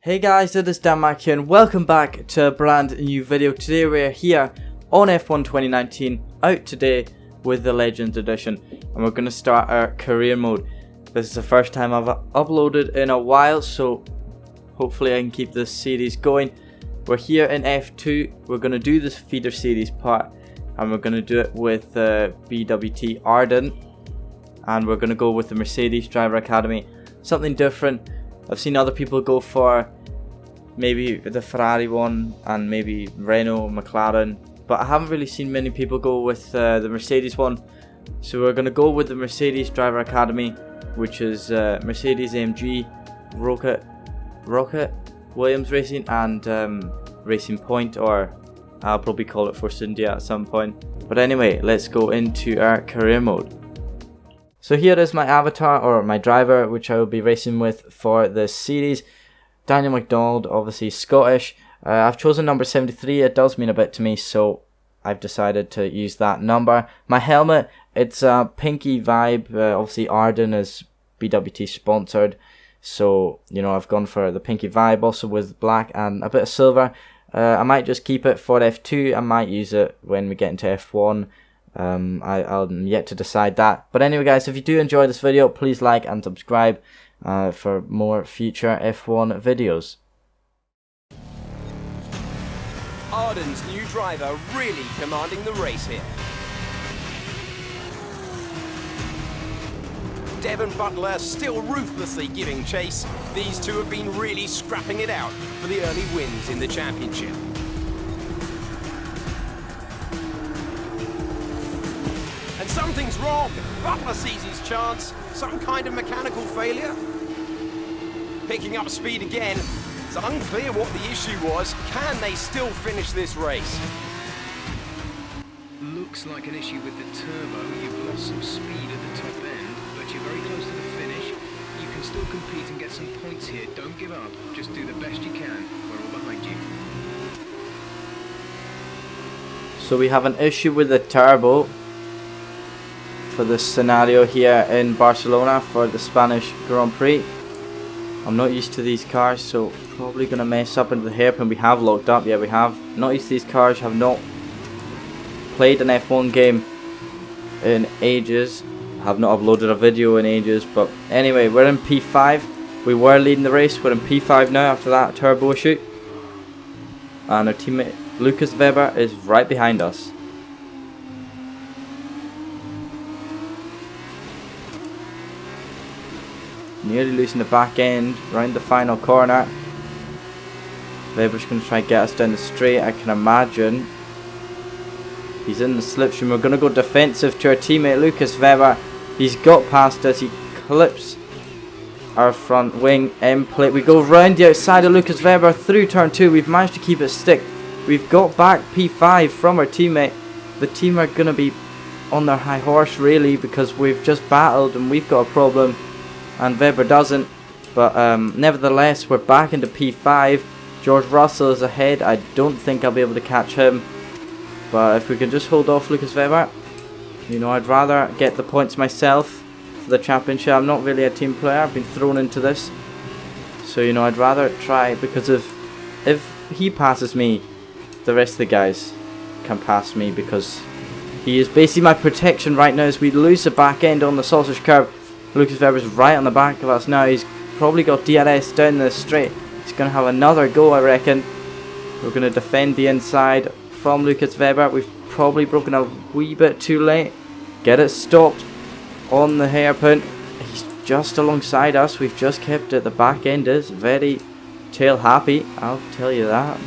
Hey guys, it is Dan Mack here and welcome back to a brand new video. Today we're here on F1 2019, out today with the Legends Edition, and we're going to start our career mode. This is the first time I've uploaded in a while, so hopefully I can keep this series going. We're here in F2, we're going to do this feeder series part, and we're going to do it with BWT Arden, and we're going to go with the Mercedes Driver Academy, something different. I've seen other people go for maybe the Ferrari one and maybe Renault, McLaren, but I haven't really seen many people go with the Mercedes one. So we're going to go with the Mercedes Driver Academy, which is Mercedes AMG, Rocket, Williams Racing and Racing Point, or I'll probably call it Force India at some point. But anyway, let's go into our career mode. So here is my avatar, or my driver, which I will be racing with for this series. Daniel McDonald, obviously Scottish. I've chosen number 73, it does mean a bit to me, so I've decided to use that number. My helmet, it's a pinky vibe, obviously Arden is BWT sponsored, so you know I've gone for the pinky vibe, also with black and a bit of silver. I might just keep it for F2, I might use it when we get into F1. I'm yet to decide that. But anyway guys, if you do enjoy this video, please like and subscribe for more future F1 videos. Arden's new driver really commanding the race here. Devon Butler still ruthlessly giving chase. These two have been really scrapping it out for the early wins in the championship. And something's wrong. Butler sees his chance. Some kind of mechanical failure. Picking up speed again. It's unclear what the issue was. Can they still finish this race? Looks like an issue with the turbo. You've lost some speed at the top end, but you're very close to the finish. You can still compete and get some points here. Don't give up. Just do the best you can. We're all behind you. So we have an issue with the turbo for this scenario here in Barcelona for the Spanish Grand Prix. I'm not used to these cars, so probably going to mess up into the hairpin. We have locked up, yeah we have. Not used to these cars, have not played an F1 game in ages, have not uploaded a video in ages, but anyway, we're in P5. We were leading the race, we're in P5 now after that turbo issue. And our teammate Lucas Weber is right behind us. Nearly losing the back end, round the final corner. Weber's going to try and get us down the straight, I can imagine. He's in the slipstream, we're going to go defensive to our teammate Lucas Weber. He's got past us, he clips our front wing end plate. We go round the outside of Lucas Weber through turn 2, we've managed to keep it stick. We've got back P5 from our teammate. The team are going to be on their high horse really, because we've just battled and we've got a problem. And Weber doesn't, but nevertheless we're back into P5. George Russell is ahead. I don't think I'll be able to catch him, but if we can just hold off Lucas Weber, you know, I'd rather get the points myself for the championship. I'm not really a team player, I've been thrown into this, so you know, I'd rather try, because if he passes me, the rest of the guys can pass me, because he is basically my protection right now as we lose the back end on the sausage curve. Lucas Weber's right on the back of us now. He's probably got DRS down the straight. He's going to have another go, I reckon. We're going to defend the inside from Lucas Weber. We've probably broken a wee bit too late. Get it stopped on the hairpin. He's just alongside us. We've just kept it. The back end is very tail happy, I'll tell you that.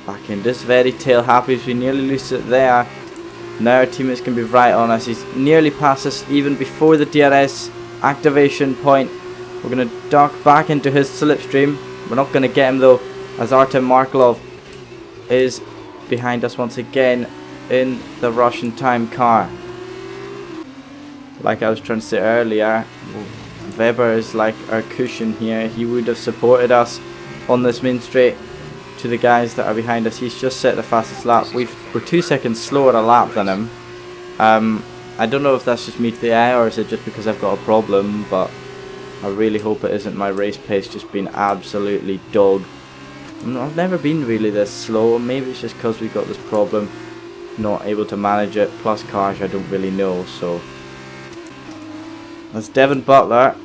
Back end is very tail happy as we nearly lose it there. Now our teammates can be right on us. He's nearly past us even before the DRS activation point. We're going to duck back into his slipstream. We're not going to get him though, as Artem Markelov is behind us once again in the Russian time car. Like I was trying to say earlier, Weber is like our cushion here. He would have supported us on this main straight. To the guys that are behind us, he's just set the fastest lap. We're 2 seconds slower a lap than him. I don't know if that's just me to the eye or is it just because I've got a problem, but I really hope it isn't my race pace just being absolutely dog. I've never been really this slow. Maybe it's just because we got this problem, not able to manage it, plus cars I don't really know. So that's Devin Butler,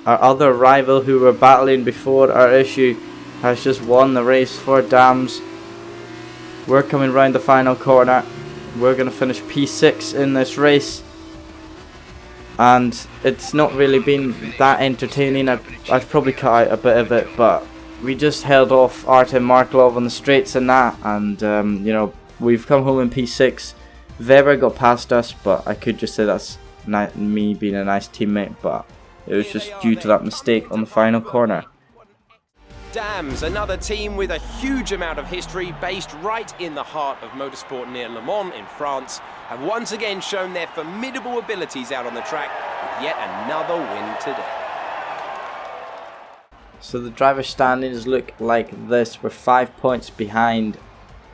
our other rival who were battling before our issue, has just won the race for Dams. We're coming round the final corner. We're going to finish P6 in this race, and it's not really been that entertaining. I've probably cut out a bit of it, but we just held off Artem Markelov on the straights and that, and you know, we've come home in P6. Weber got past us, but I could just say that's me being a nice teammate, but it was just due to that mistake on the final corner. Dams, another team with a huge amount of history based right in the heart of motorsport near Le Mans in France, have once again shown their formidable abilities out on the track with yet another win today. So the driver standings look like this. We're 5 points behind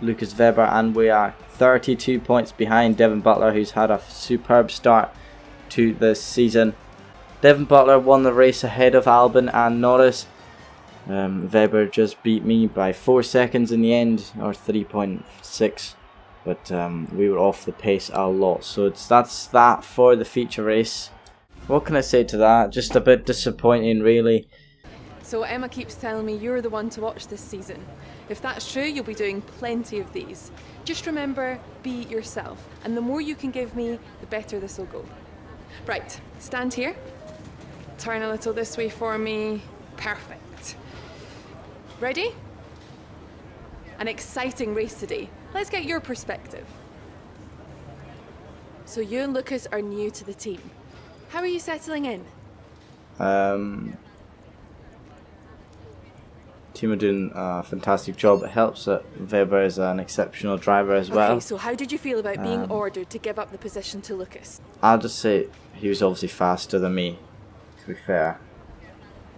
Lucas Weber, and we are 32 points behind Devin Butler, who's had a superb start to this season. Devin Butler won the race ahead of Albon and Norris. Weber just beat me by 4 seconds in the end, or 3.6, but we were off the pace a lot. So that's that for the feature race. What can I say to that? Just a bit disappointing, really. So Emma keeps telling me you're the one to watch this season. If that's true, you'll be doing plenty of these. Just remember, be yourself, and the more you can give me, the better this will go. Right, stand here. Turn a little this way for me. Perfect. Ready? An exciting race today. Let's get your perspective. So you and Lucas are new to the team. How are you settling in? Team are doing a fantastic job. It helps that Weber is an exceptional driver as well. Okay, so how did you feel about being ordered to give up the position to Lucas? I'll just say he was obviously faster than me, to be fair.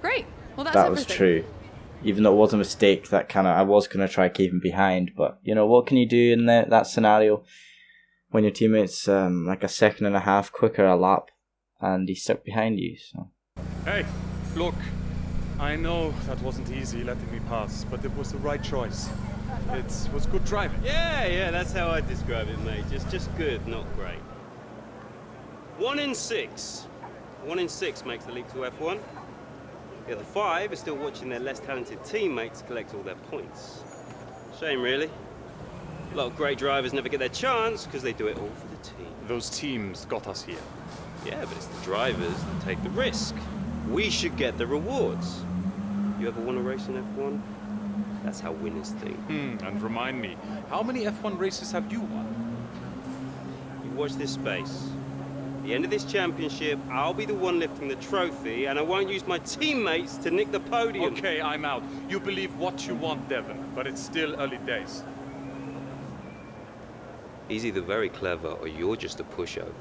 Great. Well, that's that everything. was true. Even though it was a mistake, that I was going to try keep him behind. But, you know, what can you do in that scenario when your teammate's like a second and a half quicker a lap and he's stuck behind you? So. Hey, look. I know that wasn't easy letting me pass, but it was the right choice. It was good driving. Yeah, that's how I describe it, mate. Just good, not great. 1 in 6. 1 in 6 makes the leap to F1. The other 5 are still watching their less talented teammates collect all their points. Shame, really. A lot of great drivers never get their chance because they do it all for the team. Those teams got us here. Yeah, but it's the drivers that take the risk. We should get the rewards. You ever won a race in F1? That's how winners think. And remind me, how many F1 races have you won? You watch this space. At the end of this championship, I'll be the one lifting the trophy, and I won't use my teammates to nick the podium. Okay, I'm out. You believe what you want, Devin, but it's still early days. He's either very clever or you're just a pushover.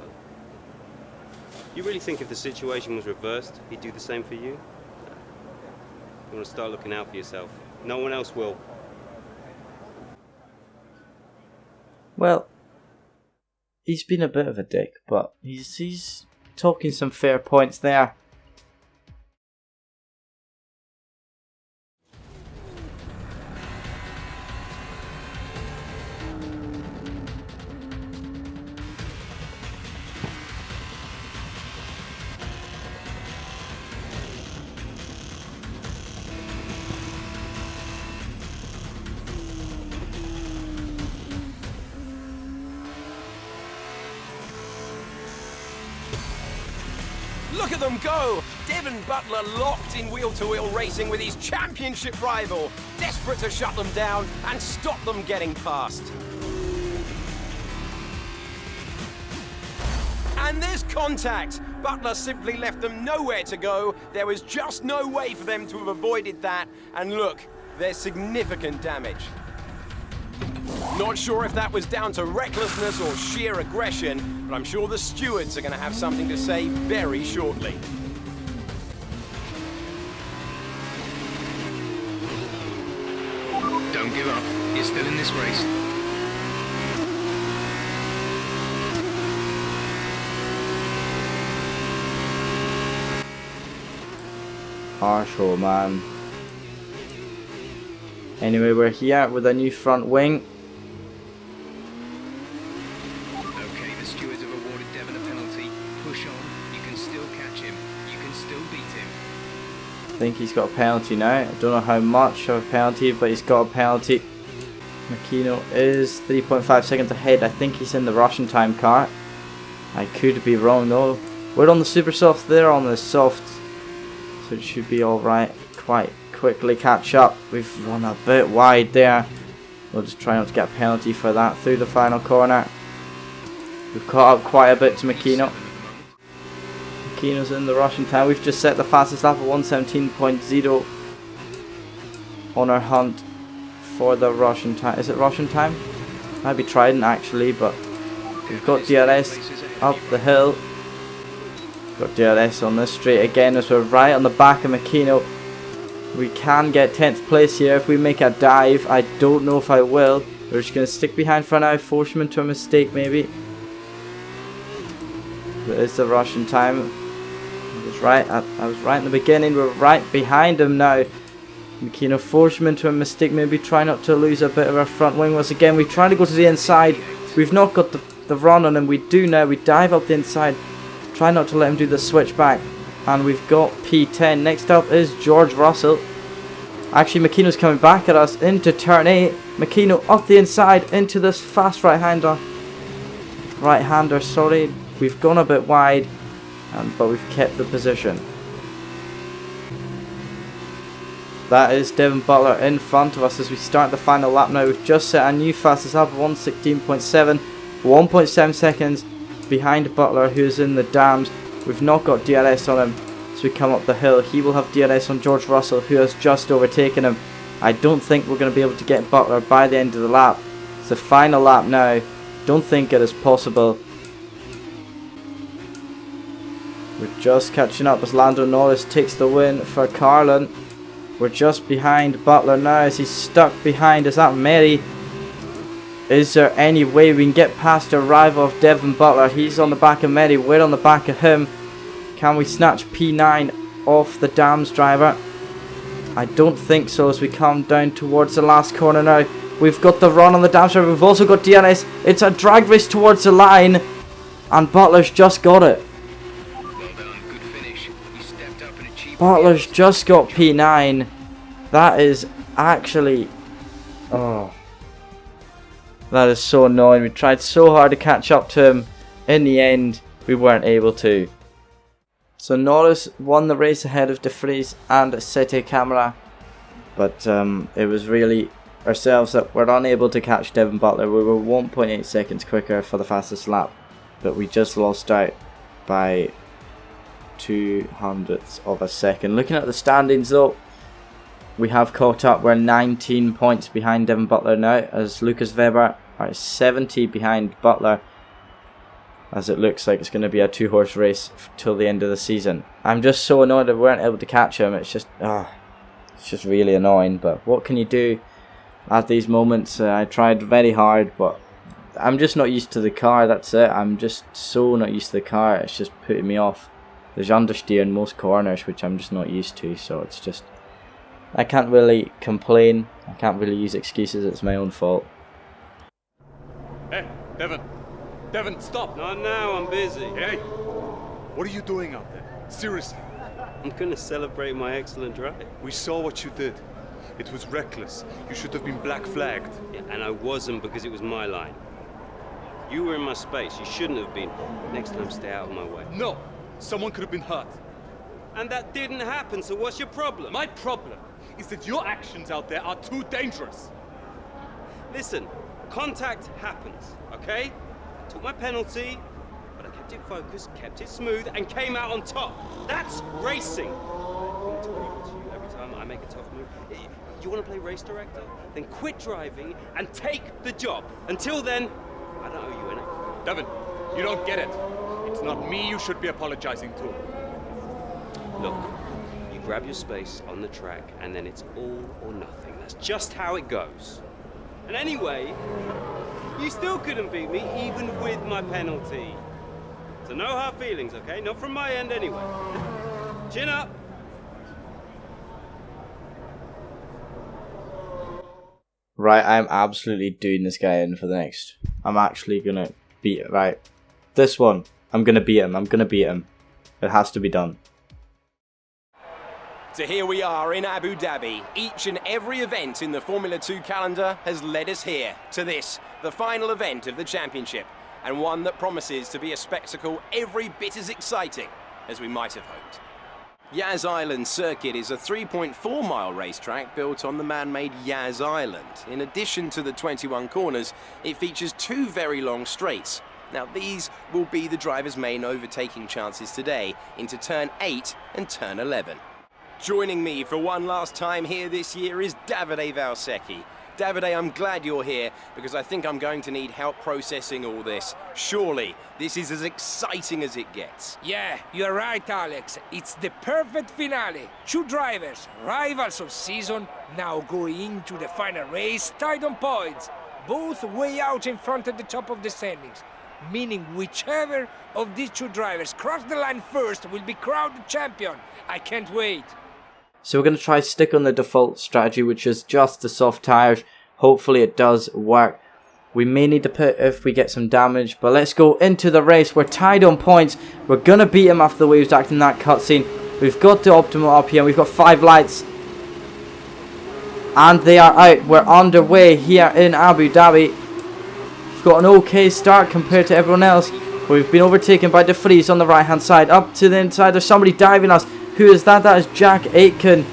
You really think if the situation was reversed, he'd do the same for you? You want to start looking out for yourself. No one else will. Well, he's been a bit of a dick, but he's talking some fair points there. Look at them go! Devin Butler locked in wheel-to-wheel racing with his championship rival, desperate to shut them down and stop them getting past. And there's contact! Butler simply left them nowhere to go. There was just no way for them to have avoided that. And look, there's significant damage. Not sure if that was down to recklessness or sheer aggression, but I'm sure the stewards are going to have something to say very shortly. Don't give up. You're still in this race. arsehole, man. Anyway, we're here with a new front wing. Okay, the stewards have awarded Devon a penalty. Push on. You can still catch him. You can still beat him. I think he's got a penalty now. I don't know how much of a penalty, but he's got a penalty. Makino is 3.5 seconds ahead. I think he's in the Russian time car. I could be wrong though. We're on the super soft, they're on the soft, so it should be alright. Quite quickly catch up. We've run a bit wide there. We'll just try not to get a penalty for that through the final corner. We've caught up quite a bit to Makino. Makino's in the Russian time. We've just set the fastest lap at 1:17.0 on our hunt for the Russian time. Is it Russian time? Might be Trident actually, but we've got DRS up the hill. Got DRS on this straight again as we're right on the back of Makino. We can get 10th place here if we make a dive. I don't know if I will. We're just going to stick behind for now, force him into a mistake maybe. It is the Russian time. I was right in the beginning. We're right behind him now. Makino force him into a mistake, maybe try not to lose a bit of our front wing. Once again, we try to go to the inside. We've not got the run on him. We do now. We dive up the inside. Try not to let him do the switch back. And we've got P10. Next up is George Russell. Actually, Makino's coming back at us into turn 8. Makino up the inside into this fast right-hander. Right-hander, sorry. We've gone a bit wide, but we've kept the position. That is Devon Butler in front of us as we start the final lap now. We've just set a new fastest lap of 1:16.7. 1.7 seconds behind Butler, who's in the dams. We've not got DRS on him as we come up the hill. He will have DRS on George Russell, who has just overtaken him. I don't think we're going to be able to get Butler by the end of the lap. It's the final lap now. Don't think it is possible. We're just catching up as Lando Norris takes the win for Carlin. We're just behind Butler now as he's stuck behind. Is that Mary? Is there any way we can get past the arrival of Devon Butler? He's on the back of Mary. We're on the back of him. Can we snatch P9 off the Dams driver? I don't think so as we come down towards the last corner now. We've got the run on the Dams driver. We've also got DRS. It's a drag race towards the line. And Butler's just got it. Butler's just got P9. That is actually... oh. That is so annoying. We tried so hard to catch up to him. In the end, we weren't able to. So Norris won the race ahead of De Vries and City Camera. But it was really ourselves that were unable to catch Devon Butler. We were 1.8 seconds quicker for the fastest lap. But we just lost out by 0.02 of a second. Looking at the standings though, we have caught up. We're 19 points behind Devon Butler now, as Lucas Weber are 70 behind Butler, as it looks like it's going to be a 2-horse race till the end of the season. I'm just so annoyed that we weren't able to catch him. It's just really annoying, but what can you do at these moments? I tried very hard, but I'm just not used to the car. That's it. I'm just so not used to the car. It's just putting me off. There's understeer in most corners, which I'm just not used to, so it's just... I can't really complain. I can't really use excuses. It's my own fault. Hey, Devon! Devon, stop! Not now, I'm busy. Hey! What are you doing out there? Seriously? I'm gonna celebrate my excellent drive. We saw what you did. It was reckless. You should have been black flagged. Yeah, and I wasn't because it was my line. You were in my space. You shouldn't have been. Next time, stay out of my way. No! Someone could have been hurt. And that didn't happen, so what's your problem? My problem is that your actions out there are too dangerous. Listen, contact happens, okay? I took my penalty, but I kept it focused, kept it smooth, and came out on top. That's racing. I need to prove it to you every time I make a tough move. You want to play race director? Then quit driving and take the job. Until then, I don't owe you anything. Devon, you don't get it. It's not me you should be apologizing to. Look, you grab your space on the track and then it's all or nothing. That's just how it goes. And anyway, you still couldn't beat me even with my penalty. So no hard feelings, okay? Not from my end anyway. Chin up. Right, I'm absolutely doing this guy in for the next. I'm actually going to beat it. Right, this one, I'm going to beat him. I'm going to beat him. It has to be done. So here we are in Abu Dhabi. Each and every event in the Formula 2 calendar has led us here to this, the final event of the championship, and one that promises to be a spectacle every bit as exciting as we might have hoped. Yas Island Circuit is a 3.4-mile racetrack built on the man-made Yas Island. In addition to the 21 corners, it features 2 very long straights. Now these will be the driver's main overtaking chances today into turn 8 and turn 11. Joining me for one last time here this year is Davide Valsecchi. Davide, I'm glad you're here because I think I'm going to need help processing all this. Surely, this is as exciting as it gets. Yeah, you're right, Alex. It's the perfect finale. 2 drivers, rivals of season, now going into the final race, tied on points. Both way out in front at the top of the standings. Meaning whichever of these 2 drivers cross the line first will be crowned the champion. I can't wait. So we're going to try stick on the default strategy, which is just the soft tyres. Hopefully it does work. We may need to pit if we get some damage, but let's go into the race. We're tied on points. We're going to beat him after the way he was acting in that cutscene. We've got the optimal RPM. We've got 5 lights. And they are out. We're underway here in Abu Dhabi. We've got an okay start compared to everyone else. We've been overtaken by De Vries on the right hand side. Up to the inside, there's somebody diving us. Who is that? That is Jack Aitken,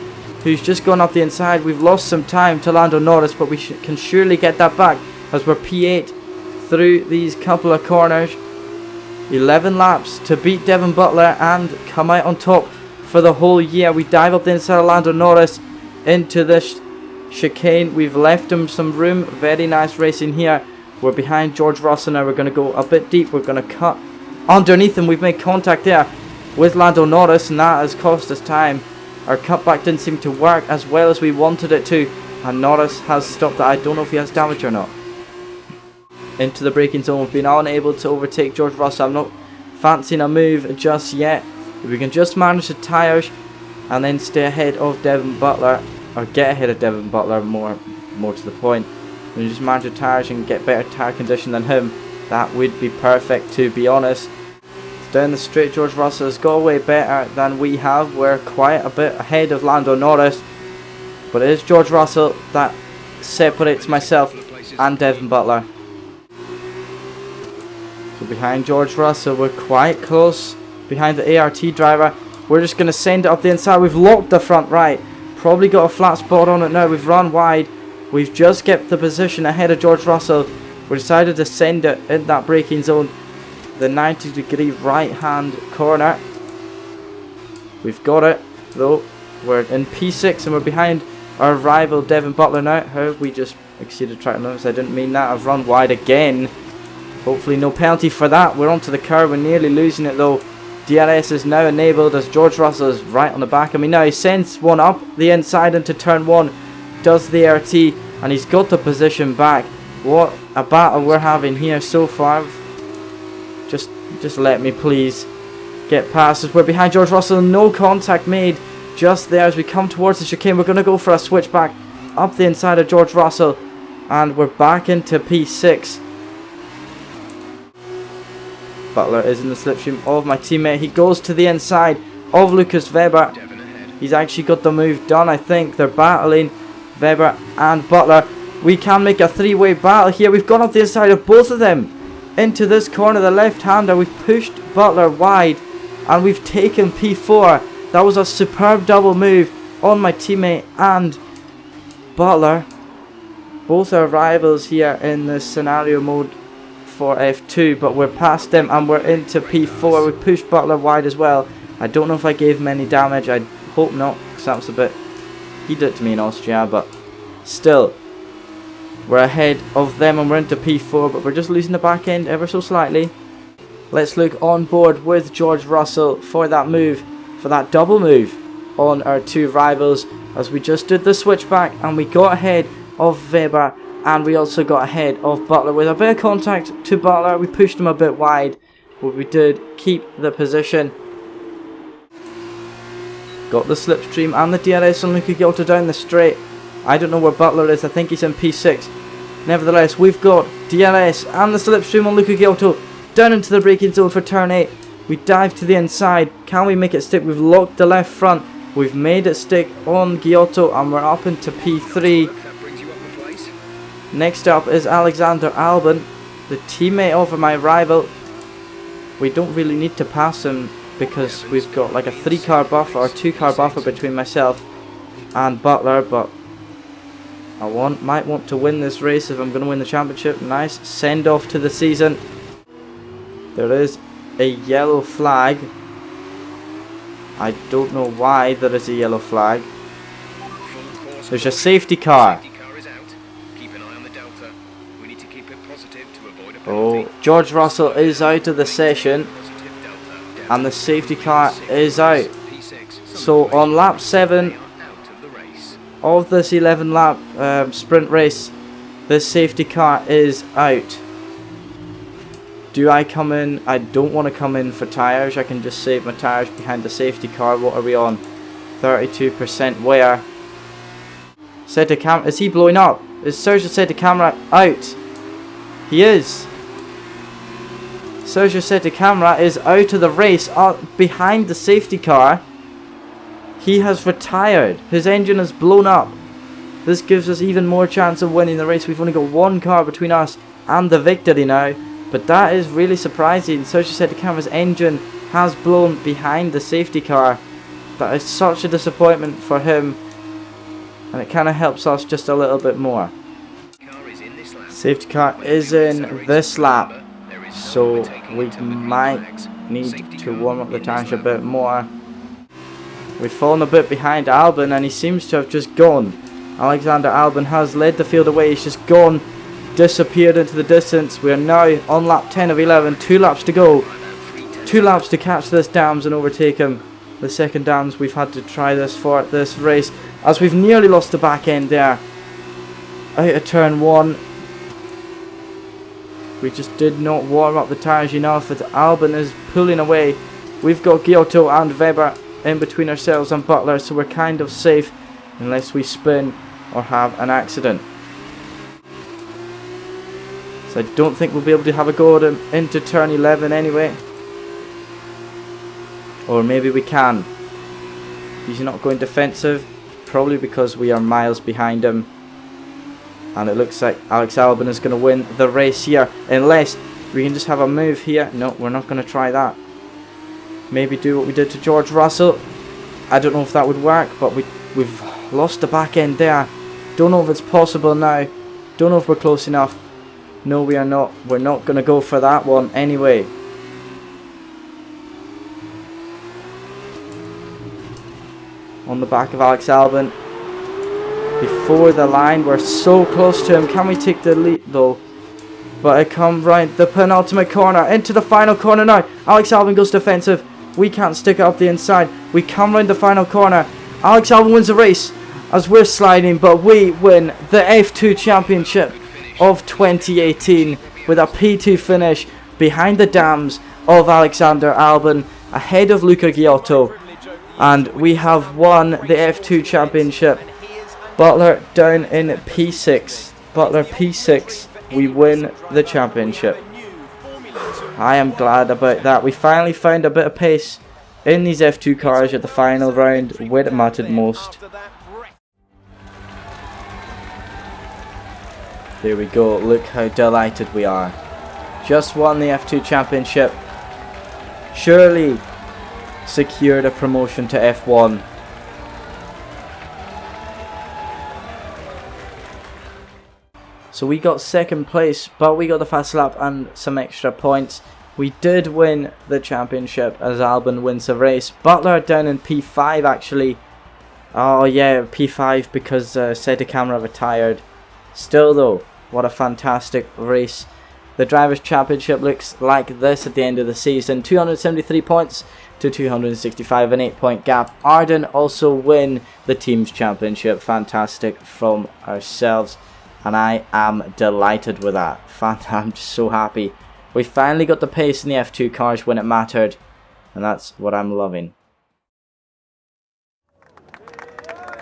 who's just gone up the inside. We've lost some time to Lando Norris, but we can surely get that back as we're P8 through these couple of corners. 11 laps to beat Devon Butler and come out on top for the whole year. We dive up the inside of Lando Norris into this chicane. We've left him some room. Very nice racing here. We're behind George Russell now. We're going to go a bit deep. We're going to cut underneath him. We've made contact there with Lando Norris, and that has cost us time. Our cutback didn't seem to work as well as we wanted it to, and Norris has stopped that. I don't know if he has damage or not. Into the braking zone. We've been unable to overtake George Russell. I'm not fancying a move just yet. If we can just manage the tyres and then stay ahead of Devon Butler, or get ahead of Devon Butler, more to the point. When you just manage the tyres and get better tyre condition than him, that would be perfect, to be honest. Down the straight, George Russell has got away better than we have. We're quite a bit ahead of Lando Norris, but it is George Russell that separates myself and Devon Butler. So behind George Russell, we're quite close behind the ART driver. We're just going to send it up the inside. We've locked the front right, probably got a flat spot on it now. We've run wide. We've just kept the position ahead of George Russell. We decided to send it in that braking zone, the 90-degree right-hand corner. We've got it, though. We're in P6 and we're behind our rival Devon Butler now. How we just exceeded track limits. I didn't mean that. I've run wide again. Hopefully no penalty for that. We're onto the curb. We're nearly losing it, though. DRS is now enabled as George Russell is right on the back of me now. He sends one up the inside into turn 1. Does the RT, and he's got the position back. What a battle we're having here so far. Just let me please get past us. We're behind George Russell. No contact made just there as we come towards the chicane. We're going to go for a switchback up the inside of George Russell, and we're back into P6. Butler is in the slipstream of my teammate. He goes to the inside of Lucas Weber. He's actually got the move done, I think. They're battling, Weber and Butler. We can make a 3-way battle here. We've gone up the inside of both of them into this corner, the left-hander. We've pushed Butler wide and we've taken P4. That was a superb double move on my teammate and Butler. Both our rivals here in the scenario mode for F2, but we're past them and we're into P4. We pushed Butler wide as well. I don't know if I gave him any damage. I hope not, because that was a bit... He did it to me in Austria, but still. We're ahead of them and we're into P4, but we're just losing the back end ever so slightly. Let's look on board with George Russell for that move, for that double move on our 2 rivals, as we just did the switchback and we got ahead of Weber and we also got ahead of Butler with a bit of contact to Butler. We pushed him a bit wide, but we did keep the position. Got the slipstream and the DRS on Luca Gilto down the straight. I don't know where Butler is. I think he's in P6. Nevertheless, we've got DLS and the slipstream on Luca Giotto down into the braking zone for turn 8. We dive to the inside. Can we make it stick? We've locked the left front. We've made it stick on Giotto and we're up into P3. That brings you up a place. Next up is Alexander Albon, the teammate of my rival. We don't really need to pass him because we've got like a 3-car buffer or 2-car buffer between myself and Butler, but I might want to win this race if I'm going to win the championship. Nice send off to the season. There is a yellow flag. I don't know why there is a yellow flag. There's a safety car. Safety car is out. Keep an eye on the delta. We need to keep it positive to avoid a Oh, penalty. George Russell is out of the session Positive delta. and the safety car is out. P6. So on lap 7 They are out of the race. of this 11 lap sprint race, this safety car is out. Do I come in? I don't want to come in for tyres. I can just save my tyres behind the safety car. What are we on? 32% wear. Set the camera. Is he blowing up? Is Sergio set the camera out? He is. Sergio set the camera is out of the race, behind the safety car. He has retired. His engine has blown up. This gives us even more chance of winning the race. We've only got 1 car between us and the victory now. But that is really surprising. Sergio said the camera's engine has blown behind the safety car. That is such a disappointment for him. And it kind of helps us just a little bit more. Car is in this lap. Safety car is in this lap. So we might need to warm up the tires a bit more. We've fallen a bit behind Albon and he seems to have just gone. Alexander Albon has led the field away. He's just gone. Disappeared into the distance. We are now on lap 10 of 11. 2 laps to go. 2 laps to catch this Dams and overtake him. The second Dams we've had to try this for this race, as we've nearly lost the back end there. Out of turn 1. We just did not warm up the tyres enough as Albon is pulling away. We've got Giotto and Weber in between ourselves and Butler, so we're kind of safe unless we spin or have an accident. I don't think we'll be able to have a go at him into turn 11 anyway. Or maybe we can. He's not going defensive. Probably because we are miles behind him. And it looks like Alex Albon is going to win the race here. Unless we can just have a move here. No, we're not going to try that. Maybe do what we did to George Russell. I don't know if that would work. But we've lost the back end there. Don't know if it's possible now. Don't know if we're close enough. No, we are not. We're not going to go for that one anyway. On the back of Alex Albon. Before the line. We're so close to him. Can we take the lead though? But it comes right the penultimate corner. Into the final corner now. Alex Albon goes defensive. We can't stick it up the inside. We come round the final corner. Alex Albon wins the race as we're sliding. But we win the F2 Championship of 2018 with a P2 finish behind the Dams of Alexander Albon, ahead of Luca Giotto, and we have won the F2 Championship. Butler down in P6. Butler P6. We win the championship. I am glad about that. We finally found a bit of pace in these F2 cars at the final round where it mattered most. There we go, look how delighted we are. Just won the F2 Championship. Surely secured a promotion to F1. So we got 2nd place, but we got the fast lap and some extra points. We did win the championship as Albon wins the race. Butler down in P5 actually. Oh yeah, P5 because Seta Camera retired. Still though, what a fantastic race. The Drivers' Championship looks like this at the end of the season. 273 points to 265, an 8-point gap. Arden also win the Teams' Championship. Fantastic from ourselves. And I am delighted with that. I'm just so happy. We finally got the pace in the F2 cars when it mattered. And that's what I'm loving.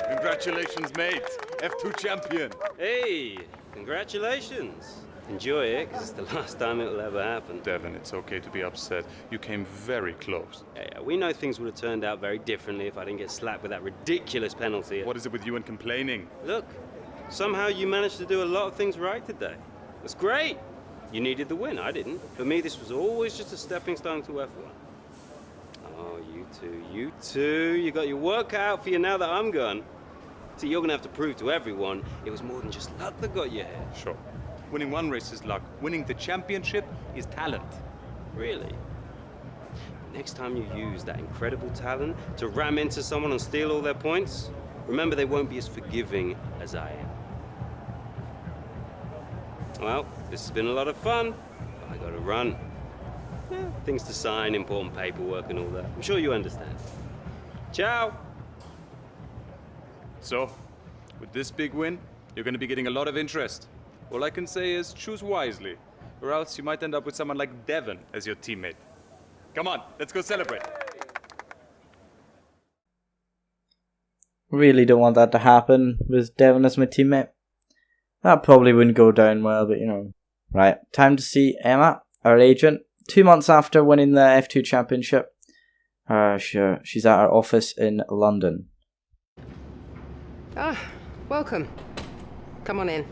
Congratulations, mate. F2 champion. Hey, congratulations. Enjoy it, because it's the last time it will ever happen. Devon, it's okay to be upset. You came very close. Yeah, we know things would have turned out very differently if I didn't get slapped with that ridiculous penalty. What is it with you and complaining? Look, somehow you managed to do a lot of things right today. That's great. You needed the win, I didn't. For me, this was always just a stepping stone to F1. Oh, you two. You got your work cut out for you now that I'm gone. See, you're going to have to prove to everyone it was more than just luck that got you here. Sure. Winning one race is luck. Winning the championship is talent. Really? Next time you use that incredible talent to ram into someone and steal all their points, remember they won't be as forgiving as I am. Well, this has been a lot of fun. I gotta run. Yeah, things to sign, important paperwork and all that. I'm sure you understand. Ciao! So, with this big win, you're going to be getting a lot of interest. All I can say is choose wisely, or else you might end up with someone like Devon as your teammate. Come on, let's go celebrate. Really don't want that to happen with Devon as my teammate. That probably wouldn't go down well, but you know. Right, time to see Emma, our agent. 2 months after winning the F2 championship. Sure, she's at our office in London. Ah, welcome. Come on in.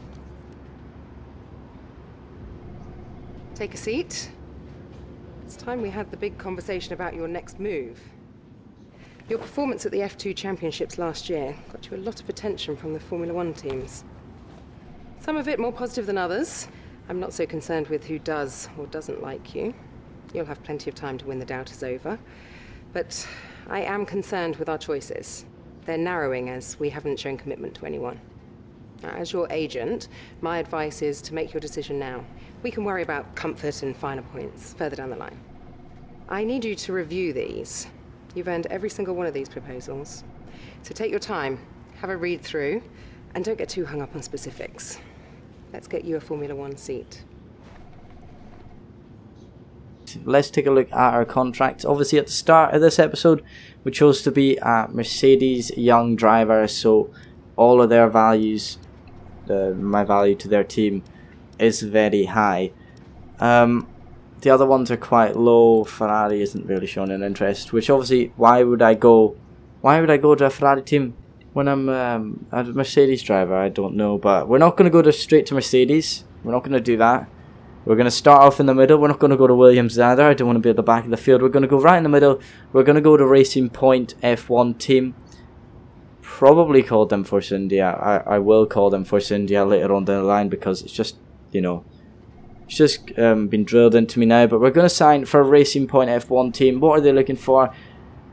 Take a seat. It's time we had the big conversation about your next move. Your performance at the F2 Championships last year got you a lot of attention from the Formula One teams. Some of it more positive than others. I'm not so concerned with who does or doesn't like you. You'll have plenty of time to win the doubt is over. But I am concerned with our choices. They're narrowing as we haven't shown commitment to anyone. Now, as your agent, my advice is to make your decision now. We can worry about comfort and finer points further down the line. I need you to review these. You've earned every single one of these proposals. So take your time, have a read through, and don't get too hung up on specifics. Let's get you a Formula One seat. Let's take a look at our contracts. Obviously at the start of this episode we chose to be a Mercedes young driver, so all of their values, my value to their team is very high. The other ones are quite low. Ferrari isn't really showing an interest, which obviously why would I go to a Ferrari team when I'm a Mercedes driver? I don't know, but we're not going to go straight to Mercedes. We're not going to do that. We're going to start off in the middle. We're not going to go to Williams either. I don't want to be at the back of the field. We're going to go right in the middle. We're going to go to Racing Point F1 team. Probably call them Force India. I will call them Force India later on down the line because it's just, you know, it's just been drilled into me now. But we're going to sign for Racing Point F1 team. What are they looking for?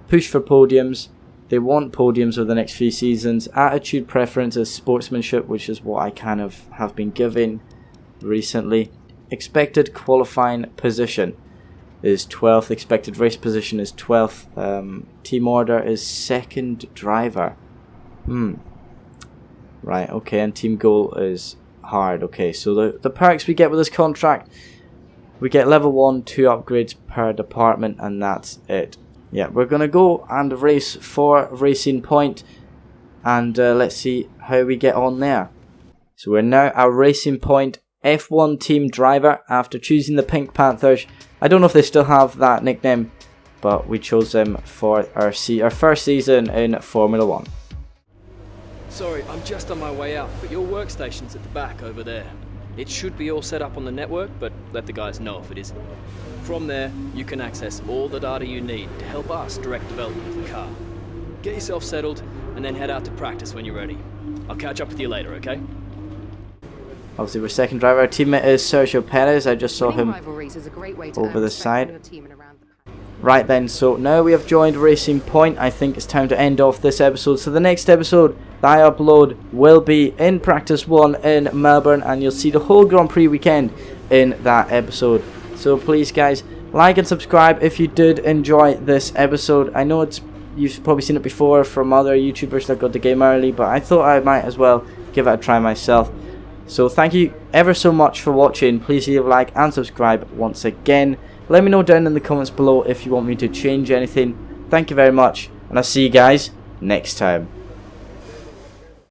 Push for podiums. They want podiums over the next few seasons. Attitude, preference is sportsmanship, which is what I kind of have been given recently. Expected qualifying position is 12th. Expected race position is 12th. Team order is second driver. Right, okay, and team goal is hard. Okay, so the perks we get with this contract, we get level 1, 2 upgrades per department, and that's it. Yeah, we're going to go and race for Racing Point, and let's see how we get on there. So we're now a Racing Point F1 team driver after choosing the Pink Panthers. I don't know if they still have that nickname, but we chose them for our first season in Formula 1. Sorry, I'm just on my way out, but your workstation's at the back over there. It should be all set up on the network, but let the guys know if it isn't. From there, you can access all the data you need to help us direct development of the car. Get yourself settled, and then head out to practice when you're ready. I'll catch up with you later, okay? Obviously, we're second driver. Our teammate is Sergio Perez. I just saw him over the side. Right then, so now we have joined Racing Point. I think it's time to end off this episode. So the next episode that I upload will be in Practice 1 in Melbourne, and you'll see the whole Grand Prix weekend in that episode. So please, guys, like and subscribe if you did enjoy this episode. I know you've probably seen it before from other YouTubers that got the game early, but I thought I might as well give it a try myself. So thank you ever so much for watching. Please leave a like and subscribe once again. Let me know down in the comments below if you want me to change anything. Thank you very much, and I'll see you guys next time.